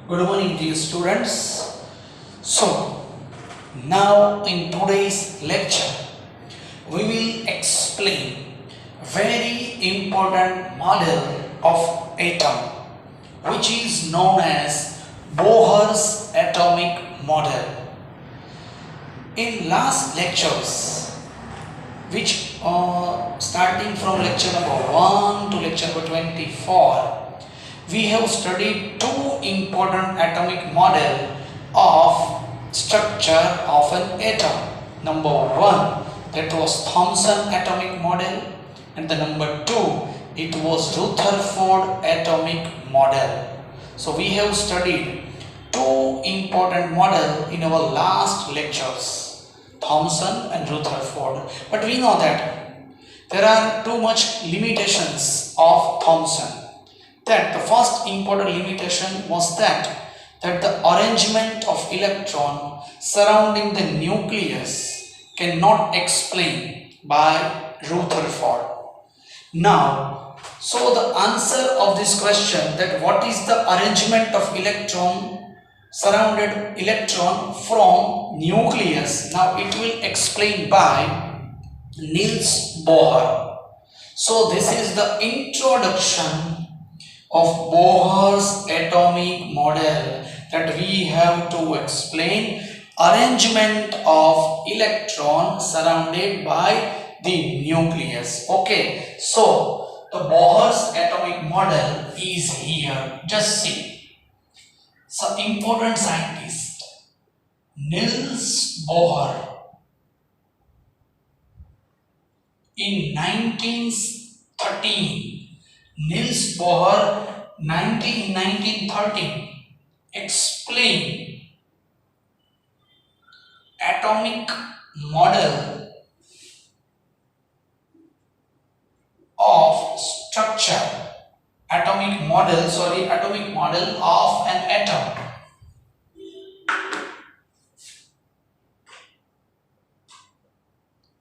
Good morning, dear students. So, now in today's lecture, we will explain very important model of atom, which is known as Bohr's atomic model. In last lectures, which starting from lecture number 1 to lecture number 24, we have studied two important atomic model of structure of an atom. Number 1, that was Thomson atomic model, and the number 2, it was Rutherford atomic model. So we have studied two important model in our last lectures, Thomson and Rutherford. But we know that there are too much limitations of Thomson. That the first important limitation was that the arrangement of electron surrounding the nucleus cannot explain by Rutherford. Now, so the answer of this question, that what is the arrangement of surrounded electron from nucleus, now it will explain by Niels Bohr. So this is the introduction of Bohr's atomic model, that we have to explain arrangement of electron surrounded by the nucleus. Okay, so the Bohr's atomic model is here. Just see. So important scientist Niels Bohr in 1913. Niels Bohr 1913 explained atomic model of structure, atomic model of an atom.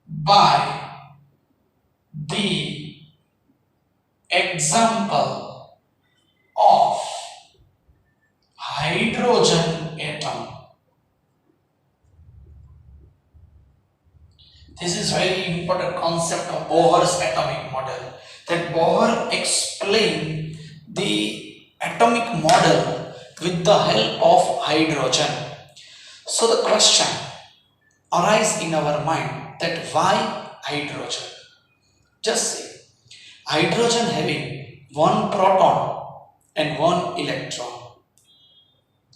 By the example of hydrogen atom. This is very important concept of Bohr's atomic model, that Bohr explained the atomic model with the help of hydrogen. So the question arises in our mind, that why hydrogen? Just see. Hydrogen having one proton and one electron,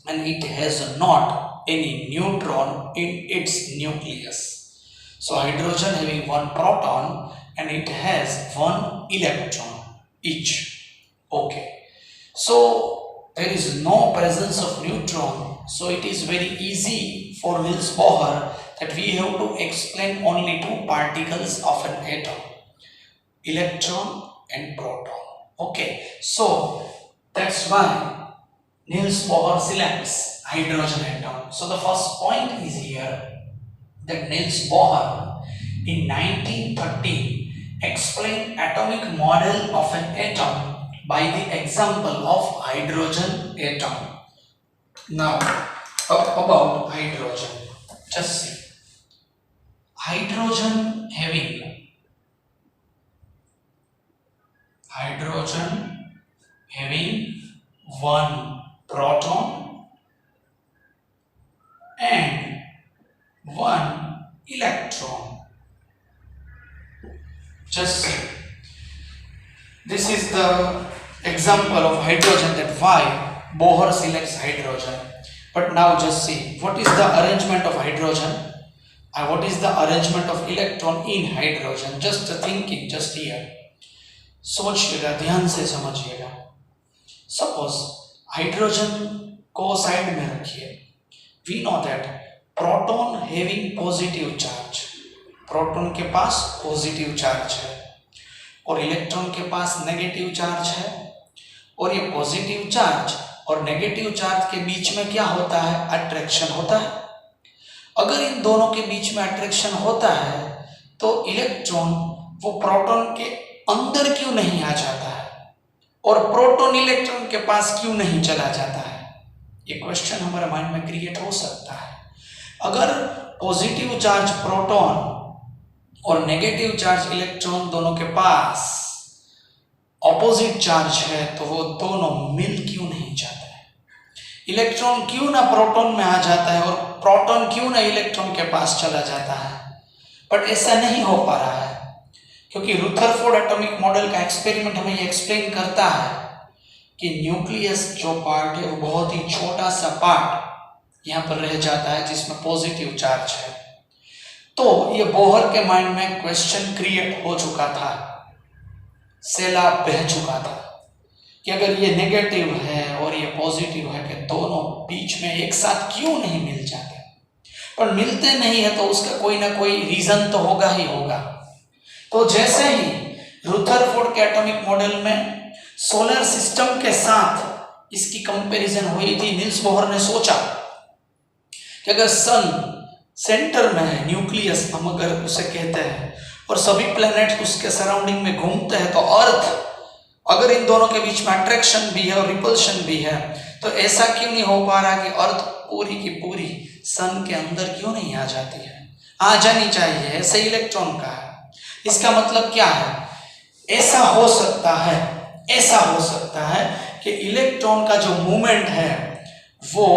and it has not any neutron in its nucleus. So hydrogen having one proton and it has one electron each. Okay. So there is no presence of neutron, so it is very easy for Niels Bohr that we have to explain only two particles of an atom, electron and proton. Okay, so that's why Niels Bohr selects hydrogen atom. So the first point is here, that Niels Bohr in 1913 explained atomic model of an atom by the example of hydrogen atom. Now about hydrogen, just see. Hydrogen having one proton and one electron. Just see. This is the example of hydrogen, that why Bohr selects hydrogen. But now just see, what is the arrangement of hydrogen and what is the arrangement of electron in hydrogen? Just thinking, just here. सोचिएगा, ध्यान से समझिएगा. Suppose hydrogen को side में रखिए. We know that proton having positive charge, proton के पास positive charge है और इलेक्ट्रॉन के पास नेगेटिव चार्ज है. और ये पॉजिटिव चार्ज और नेगेटिव चार्ज के बीच में क्या होता है? अट्रैक्शन होता है. अगर इन दोनों के बीच में अट्रैक्शन होता है तो इलेक्ट्रॉन वो प्रोटॉन के अंदर क्यों नहीं आ जाता है और प्रोटॉन इलेक्ट्रॉन के पास क्यों नहीं चला जाता है? ये क्वेश्चन हमारे माइंड में क्रिएट हो सकता है। अगर पॉजिटिव चार्ज प्रोटॉन और नेगेटिव चार्ज इलेक्ट्रॉन दोनों के पास ऑपोजिट चार्ज है तो वो दोनों मिल क्यों नहीं जाते? इलेक्ट्रॉन क्यों ना प्रोटॉन में आ जाता है और प्रोटॉन क्यों ना इलेक्ट्रॉन के पास चला जाता है? बट ऐसा नहीं हो पा रहा है क्योंकि रुदरफोर्ड एटॉमिक मॉडल का एक्सपेरिमेंट हमें ये एक्सप्लेन करता है कि न्यूक्लियस जो पार्ट है वो बहुत ही छोटा सा पार्ट यहाँ पर रह जाता है जिसमें पॉजिटिव चार्ज है। तो ये बोहर के माइंड में क्वेश्चन क्रिएट हो चुका था, सैलाब बह चुका था कि अगर ये नेगेटिव है और ये पॉजिटिव है कि दोनों बीच में एक साथ क्यों नहीं मिल जाते? पर मिलते नहीं है तो उसका कोई ना कोई रीजन तो होगा ही होगा। तो जैसे ही रुदरफोर्ड के एटॉमिक मॉडल में सोलर सिस्टम के साथ इसकी कंपैरिजन हुई थी, निल्स बोहर ने सोचा कि अगर सन सेंटर में है, न्यूक्लियस हम अगर उसे कहते हैं, और सभी प्लैनेट उसके सराउंडिंग में घूमते हैं, तो अर्थ अगर इन दोनों के बीच में अट्रैक्शन भी है और रिपल्शन भी है, तो ऐसा क्यों नहीं हो पा रहा कि अर्थ पूरी की पूरी सन के अंदर क्यों नहीं आ जाती है? आ जानी चाहिए, ऐसे इलेक्ट्रॉन का है। इसका मतलब क्या है? ऐसा हो सकता है कि इलेक्ट्रॉन का जो मूवमेंट है वो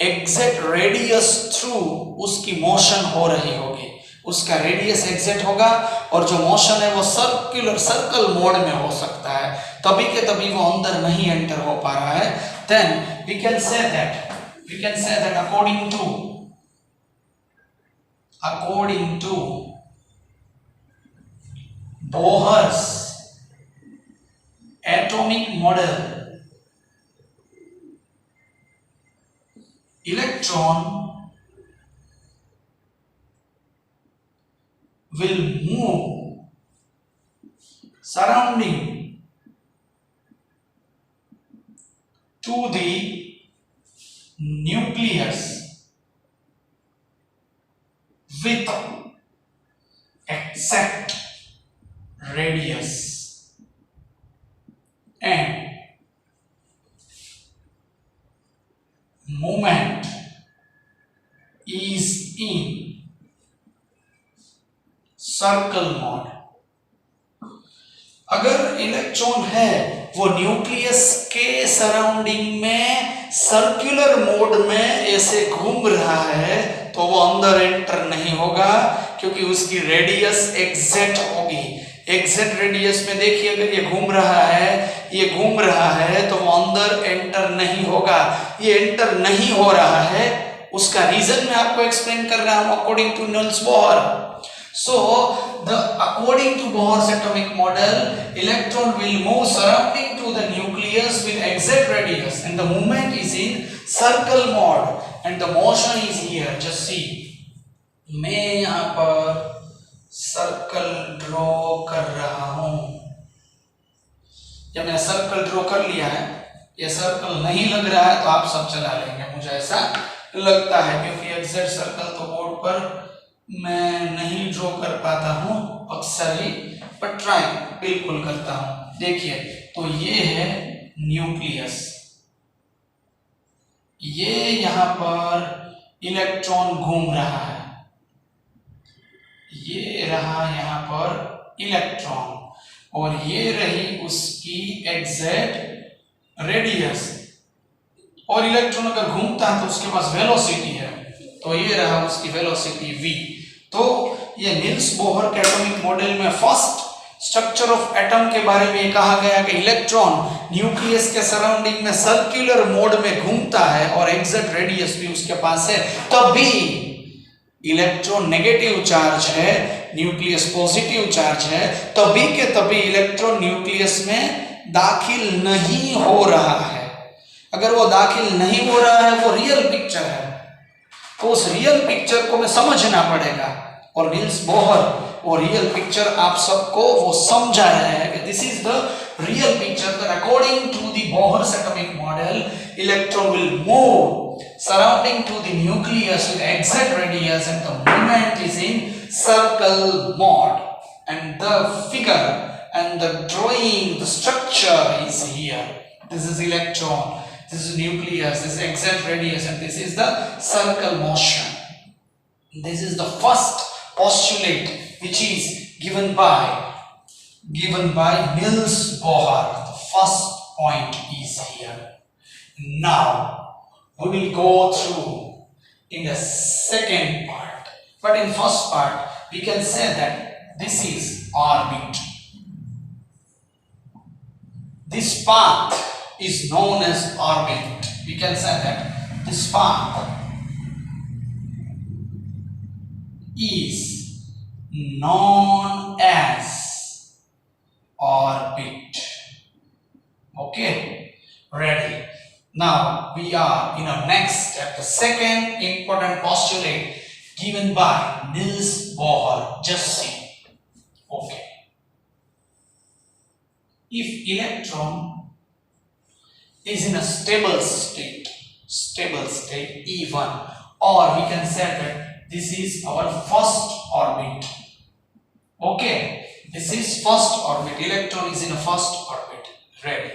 एग्जैक्ट रेडियस थ्रू उसकी मोशन हो रही होगी, उसका रेडियस एग्जैक्ट होगा और जो मोशन है वो सर्कल मोड में हो सकता है, तभी के तभी वो अंदर नहीं एंटर हो पा रहा है। Then we can say that according to Bohr's atomic model, electron will move surrounding to the nucleus with exact radius and movement is in circle mode। अगर इलेक्ट्रॉन है वो न्यूक्लियस के सराउंडिंग में सर्कुलर मोड में ऐसे घूम रहा है तो वो अंदर एंटर नहीं होगा, क्योंकि उसकी रेडियस एग्जैक्ट होगी। एग्जैक्ट रेडियस में देखिए, अगर ये घूम रहा है तो वो अंदर एंटर नहीं होगा। ये एंटर नहीं हो रहा है, उसका रीजन मैं आपको एक्सप्लेन कर रहा हूं according to Niels Bohr. So, according to Bohr's atomic model, electron will move surrounding to the nucleus with exact radius, and the movement is in circle mode, and the motion is here. Just see, मैं यहाँ पर circle draw कर रहा हूँ। जब मैंने circle draw कर लिया है, ये सर्कल नहीं लग रहा है तो आप सब चला लेंगे, मुझे ऐसा लगता है, क्योंकि एग्जैक्ट सर्कल तो बोर्ड पर मैं नहीं ड्रॉ कर पाता हूँ अक्सर ही, पर ट्राई बिल्कुल करता हूँ। देखिए, तो ये है न्यूक्लियस, ये यहाँ पर इलेक्ट्रॉन घूम रहा है, ये रहा यहाँ पर इलेक्ट्रॉन, और ये रही उसकी एग्जैक्ट रेडियस। और इलेक्ट्रॉन अगर घूमता है तो उसके पास वेलोसिटी है, तो ये रहा उसकी वेलोसिटी v। तो ये निल्स बोहर के एटॉमिक मॉडल में फर्स्ट स्ट्रक्चर ऑफ एटम के बारे में कहा गया कि इलेक्ट्रॉन न्यूक्लियस के सराउंडिंग में सर्कुलर मोड में घूमता है और एग्जैक्ट रेडियस भी उसके पास है, तभी इलेक्ट्रॉन नेगेटिव चार्ज है, न्यूक्लियस पॉजिटिव चार्ज है, तभी के तभी इलेक्ट्रॉन न्यूक्लियस में दाखिल नहीं हो रहा है। अगर वो दाखिल नहीं हो रहा है, वो रियल पिक्चर है, तो उस रियल पिक्चर को मैं समझना पड़ेगा। और निल्स बोहर वो रियल पिक्चर आप सबको वो समझा रहे हैं कि this is the real picture, that according to the Bohr's atomic model electron will move surrounding to the nucleus with exact radius, and the movement is in circle mode, and the figure and the drawing, the structure is here. This is electron this is nucleus, this is exact radius, and this is the circle motion. This is the first postulate which is given by Niels Bohr. The first point is here. Now we will go through in the second part, but in first part we can say that this is orbit. This path is known as orbit. We can say that this path is known as orbit. Okay, ready? Now we are in our next step, the second important postulate given by Niels Bohr. Just see. Okay. If electron is in a stable state E1, or we can say that this is our first orbit. Okay, this is first orbit. Electron is in a first orbit. Ready?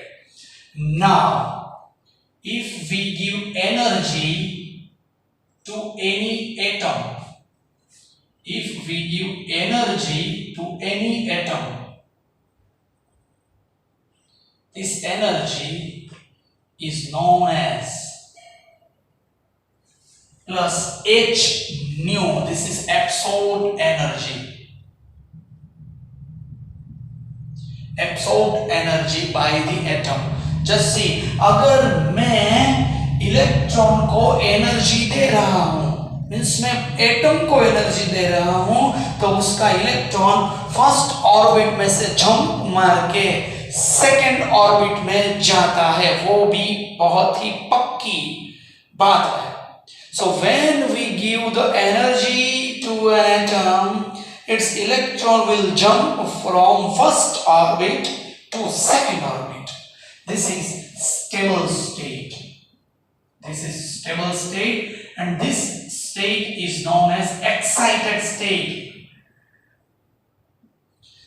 Now, if we give energy to any atom, this energy is known as plus h nu. This is absorbed energy. Absorbed energy by the atom. Just see, अगर मैं electron को energy दे रहा हूं, means मैं atom को energy दे रहा हूं, तो उसका इलेक्ट्रॉन फर्स्ट ऑर्बिट में से जंप मार के सेकेंड ऑर्बिट में जाता है. वो भी बहुत ही पक्की बात है. So when we give the energy to an atom, its electron will jump from first orbit to second orbit. This is stable state. And this state is known as excited state.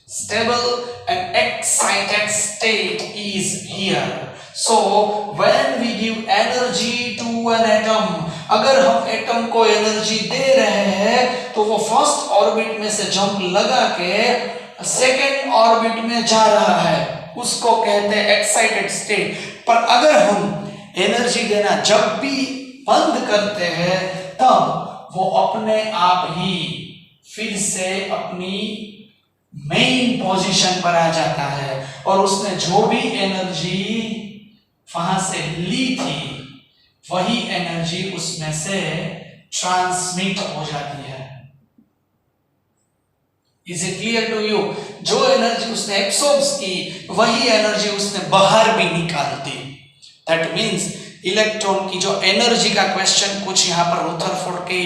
Stable and excited state is here. So when we give energy to an atom, अगर हम atom को energy दे रहे हैं तो वो first orbit में से jump लगा के सेकेंड ऑर्बिट में जा रहा है, उसको कहते हैं एक्साइटेड स्टेट. पर अगर हम एनर्जी देना जब भी बंद करते हैं तब वो अपने आप ही फिर से अपनी मेन पोजीशन पर आ जाता है और उसने जो भी एनर्जी वहां से ली थी वही एनर्जी उसमें से ट्रांसमिट हो जाती है. Is it clear to you? जो एनर्जी उसने एब्सॉर्ब की वही एनर्जी उसने बाहर भी निकाल दी. दैट मीन्स इलेक्ट्रॉन की जो एनर्जी का क्वेश्चन कुछ यहाँ पर रुदरफोर्ड के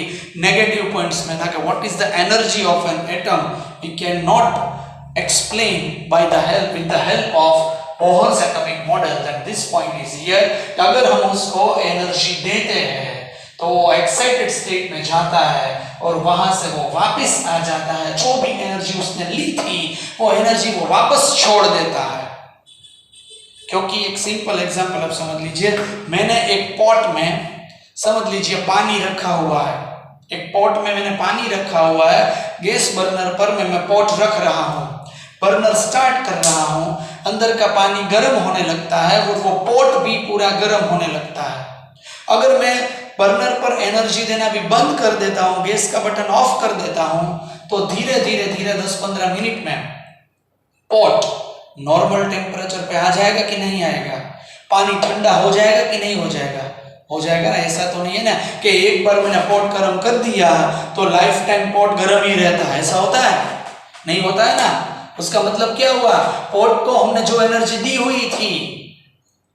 नेगेटिव पॉइंट्स में था कि what is the energy of an atom, we can not explain by the help with the help of Bohr's atomic model. That this point is here. अगर हम उसको एनर्जी देते हैं तो वो एक्साइटेड स्टेट में जाता है और वहां से वो वापस आ जाता है. जो भी एनर्जी उसने ली थी वो एनर्जी वो वापस छोड़ देता है. क्योंकि एक सिंपल एग्जांपल आप समझ लीजिए, मैंने एक पॉट में समझ लीजिए पानी रखा हुआ है. एक पॉट में मैंने पानी रखा हुआ है, गैस बर्नर पर मैं पॉट रख रहा हूं, बर्नर स्टार्ट कर रहा हूं, अंदर का पानी गर्म होने लगता है और वो पॉट भी पूरा गर्म होने लगता है. अगर मैं बर्नर पर एनर्जी देना भी बंद कर देता हूं, गैस का बटन ऑफ कर देता हूं, तो धीरे धीरे 10-15 मिनट में पॉट नॉर्मल टेम्परेचर पे आ जाएगा कि नहीं आएगा? पानी ठंडा हो जाएगा कि नहीं हो जाएगा? हो जाएगा ना. ऐसा तो नहीं है ना कि एक बार मैंने पॉट गर्म कर दिया तो लाइफ टाइम पॉट गर्म ही रहता है. ऐसा होता है? नहीं होता है ना. उसका मतलब क्या हुआ? पॉट को हमने जो एनर्जी दी हुई थी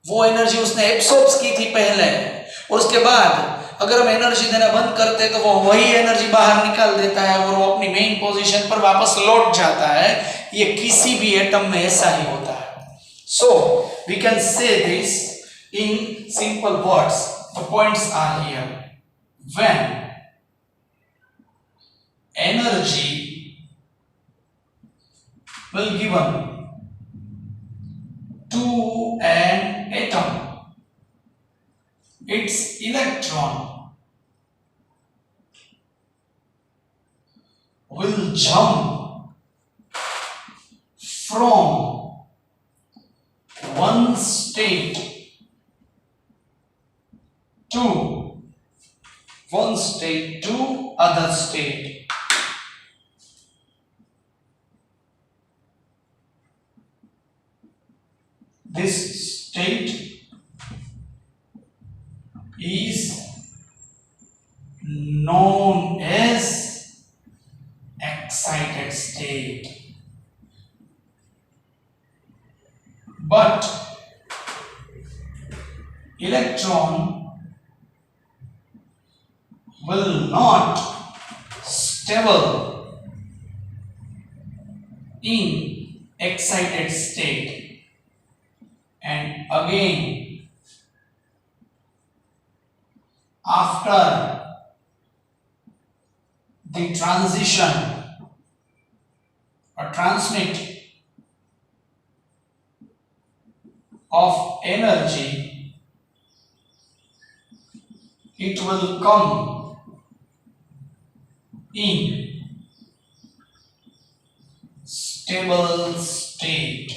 वो एनर्जी उसने एब्सॉर्ब की थी पहले, और उसके बाद अगर हम एनर्जी देना बंद करते तो वो वही एनर्जी बाहर निकाल देता है और वो अपनी मेन पोजीशन पर वापस लौट जाता है. ये किसी भी एटम में ऐसा ही होता है. So we can say this in simple words. The points are here. When energy will given to an atom, its electron will jump from one state to other state. This state is known as excited state. But electron will not stable in excited state, and again after the transition or transmit of energy, it will come in stable state.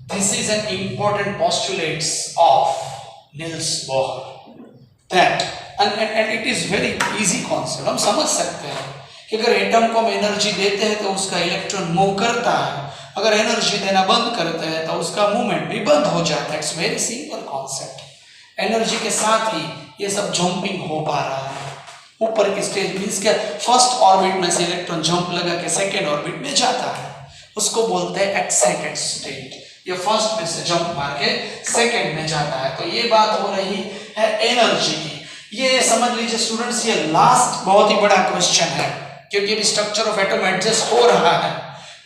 This is an important postulate of Niels Bohr, that and it is very easy concept. हम समझ सकते हैं कि अगर atom को हम energy देते हैं तो उसका इलेक्ट्रॉन मूव करता है, अगर एनर्जी देना बंद करते हैं तो उसका मूवमेंट भी बंद हो जाता है. It's very simple concept. Energy के साथ ही ये सब जंपिंग हो पा रहा है. ऊपर की स्टेज मींस के फर्स्ट ऑर्बिट में से इलेक्ट्रॉन जंप लगा के सेकेंड ऑर्बिट में जाता है, उसको बोलते हैं एक्साइटेड स्टेट. ये फर्स्ट में से जंप मार के सेकेंड में जाता है. तो ये बात हो रही है एनर्जी की. ये समझ लीजिए स्टूडेंट्स, ये लास्ट बहुत ही बड़ा क्वेश्चन है, क्योंकि अभी स्ट्रक्चर ऑफ एटम एडजस्ट हो रहा है.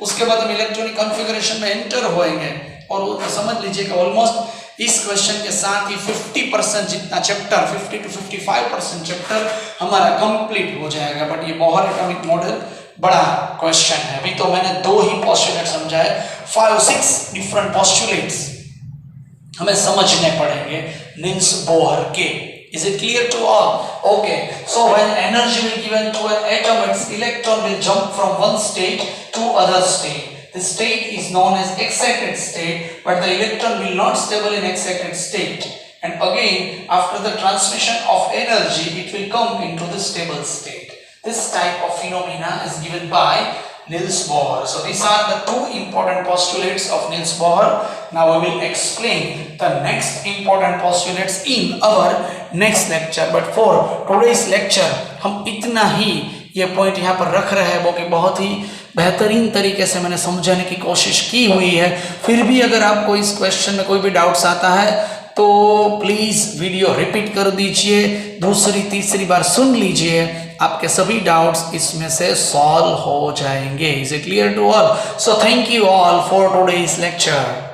उसके बाद हम इलेक्ट्रॉनिक कॉन्फ़िगरेशन में एंटर होएंगे, और समझ लीजिए कि ऑलमोस्ट इस क्वेश्चन के साथ ही 50% जितना चैप्टर, 50 to 55% चैप्टर हमारा कंप्लीट हो जाएगा. बट ये बोहर एटॉमिक मॉडल बड़ा क्वेश्चन है. अभी तो मैंने 2 ही पोस्टुलेट समझाए, 5-6 डिफरेंट पोस्टुलेट्स हमें समझने पड़ेंगे निल्स बोहर के. Is it clear to all? Okay. So when energy will given to an atom, its electron will jump from one state to other state. The state is known as excited state, but the electron will not stable in excited state. And again, after the transmission of energy, it will come into the stable state. This type of phenomena is given by Niels Bohr. So these are the 2 important postulates of Niels Bohr. Now we will explain the next important postulates in our next lecture. But for today's lecture, हम इतना ही ये point यहाँ पर रख रहे हैं, वो कि बहुत ही बेहतरीन तरीके से मैंने समझाने की कोशिश की हुई है. फिर भी अगर आपको इस क्वेश्चन में कोई भी डाउट्स आता है तो प्लीज़ वीडियो रिपीट कर दीजिए, दूसरी तीसरी बार सुन लीजिए, आपके सभी डाउट्स इसमें से सॉल्व हो जाएंगे. Is it clear to all? So thank you all for today's lecture.